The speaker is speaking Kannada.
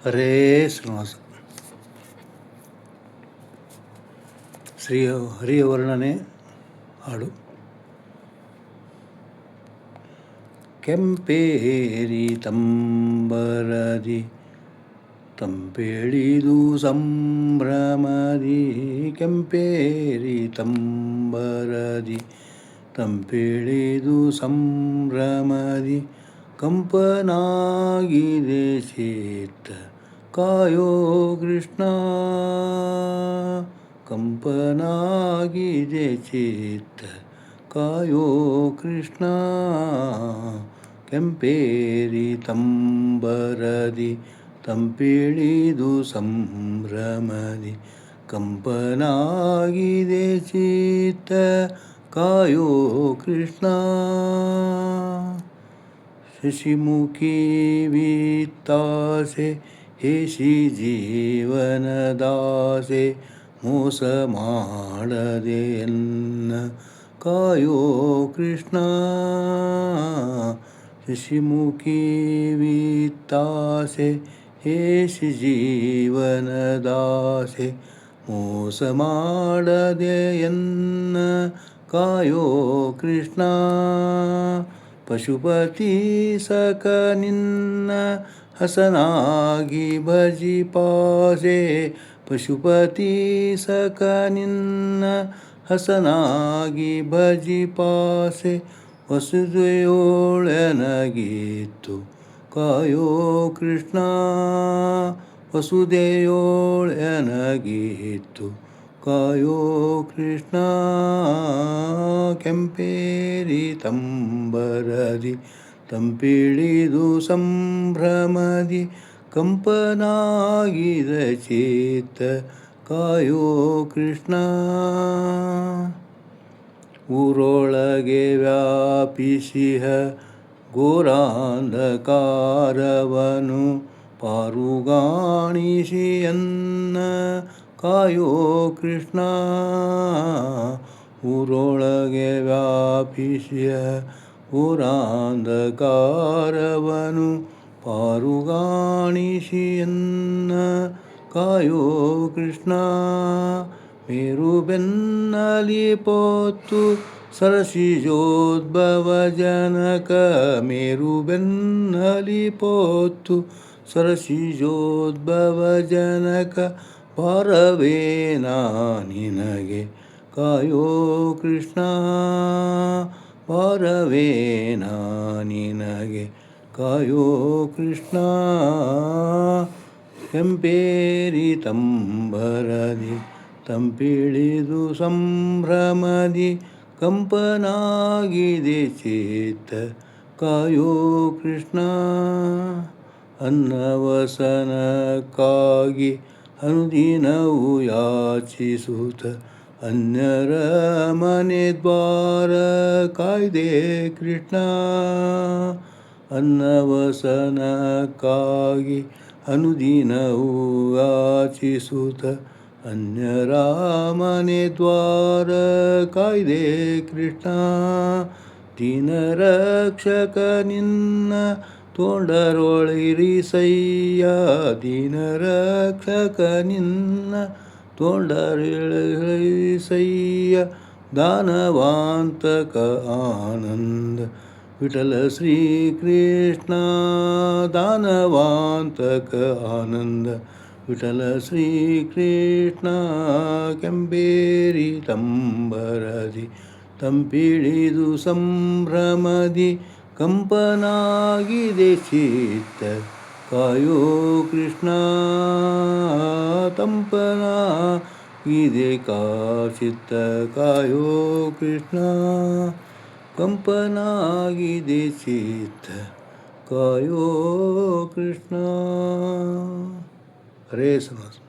ಹರೇ ಶ್ರೀನಿವಾಸ. ಹರಿಯ ವರ್ಣನೆ ಹಾಡು. ಕೆಂಪೇರಿ ತಂಬರದಿ ತಂಪೆಳಿದು ಸಂಭ್ರಮದಿ, ಕೆಂಪೇರಿ ತಂಬರದಿ ತಂಪೆಳಿದು ಸಂಭ್ರಮದಿ, ಕಂಪನಾಗಿದೆ ಚಿತ್ತ ಕಾಯೋ ಕೃಷ್ಣ, ಕಂಪನಾಗಿದೆ ಚಿತ್ತ ಕಾಯೋ ಕೃಷ್ಣ. ಕೆಂಪೇರಿ ತಂಬರದಿ ತಂಪೆಳಿದು ಸಂಭ್ರಮದಿ, ಕಂಪನಾಗಿದೆ ಚಿತ್ತ ಕಾಯೋ ಕೃಷ್ಣ. ಶಶಿಮುಖಿ ವಿತ್ತಾಸೆ ಹೇಸಿ ಜೀವನದಾಸೆ, ಮೋಸ ಮಾಡದೆ ಎನ್ನ ಕಾಯೋ ಕೃಷ್ಣ. ಶಶಿಮುಖಿ ವಿತ್ತಾಸೆ ಹೇಸಿ ಜೀವನದಾಸೆ, ಮೋಸ ಮಾಡದೆ ಎನ್ನ ಕಾಯೋ ಕೃಷ್ಣ. ಪಶುಪತಿ ಸಕ ನಿನ್ನ ಹಸನಾಗಿ ಭಜಿಪಾಸೆ, ಪಶುಪತಿ ಸಕ ನಿನ್ನ ಹಸನಾಗಿ ಭಜಿಪಾಸೆ, ವಸುದೆಯೋಳೆನಗಿತ್ತು ಕಾಯೋ ಕೃಷ್ಣ, ವಸುದೆಯೋಳೆನಗಿತ್ತು ಕಾಯೋ ಕೃಷ್ಣ. ಕೆಂಪೇರಿ ತಂಬರದಿ ತಂಪೆಳಿದು ಸಂಭ್ರಮದಿ, ಕಂಪನಾಗಿದ ಚಿತ್ತ ಕಾಯೋ ಕೃಷ್ಣ. ಊರೊಳಗೆ ವ್ಯಾಪಿಸಿಹ ಘೋರಾಂಧಕಾರವನು, ಪಾರುಗಾಣಿಸಿ ಎನ್ನ ಕಾಯೋ ಕೃಷ್ಣ. ಊರೊಳಗೆ ವ್ಯಾಪಿಸಿಹ ಘೋರಾಂಧಕಾರವನು, ಪಾರುಗಾಣಿಸಿ ಎನ್ನ ಕಾಯೋ ಕೃಷ್ಣ. ಮೇರು ಬೆನ್ನಲಿ ಪೊತ್ತು ಸರಸಿಜೋದ್ಭವ ಜನಕ, ಮೇರು ಬೆನ್ನಲಿ ಪೊತ್ತು ಸರಸಿಜೋದ್ಭವ ಜನಕ, ಭಾರವೇನಾ ನಿನಗೆ ಕಾಯೋ ಕೃಷ್ಣ, ಭಾರವೇನಾ ನಿನಗೆ ಕಾಯೋ ಕೃಷ್ಣ. ಕೆಂಪೇರಿ ತಂಬರದಿ ತಂಪೆಳಿದು ಸಂಭ್ರಮದಿ, ಕಂಪನಾಗಿದೆ ಚಿತ್ತ ಕಾಯೋ ಕೃಷ್ಣ. ಅನ್ನವಸನಕ್ಕಾಗಿ ಅನುದಿನವು ಯಾಚಿಸುತ್ತ, ಅನ್ಯರ ಮನೆ ದ್ವಾರ ಕಾಯ್ದೆ ಕೃಷ್ಣ. ಅನ್ನವಸನಕ್ಕಾಗಿ ಅನುದಿನವು ಯಾಚಿಸುತ್ತ, ಅನ್ಯರ ಮನೆ ದ್ವಾರ ಕಾಯ್ದೆ ಕೃಷ್ಣ. ದೀನರಕ್ಷಕ ನಿನ್ನ ತೋಂಡರೊಳಿರಿಸಯ್ಯ, ದೀನರಕ್ಷಕ ನಿನ್ನ ತೋಂಡರೊಳಿರಿಸಯ್ಯ. ದಾನವಾಂತಕ ಆನಂದ ವಿಠಲ ಶ್ರೀಕೃಷ್ಣ, ದಾನವಾಂತಕ ಆನಂದ ವಿಠಲ ಶ್ರೀಕೃಷ್ಣ. ಕೆಂಪೇರಿ ತಂಬರದಿ ತಂಪೆಳಿದು ಸಂಭ್ರಮದಿ, ಕಂಪನಾಗಿದೆ ಚಿತ್ತ ಕಾಯೋ ಕೃಷ್ಣ, ತಂಪನಾಗಿದೆ ಚಿತ್ತ ಕಾಯೋ ಕೃಷ್ಣ, ಕಂಪನಾಗಿದೆ ಚಿತ್ತ ಕಾಯೋ ಕೃಷ್ಣ. ಹರೇ ಶ್ರೀನಿವಾಸ.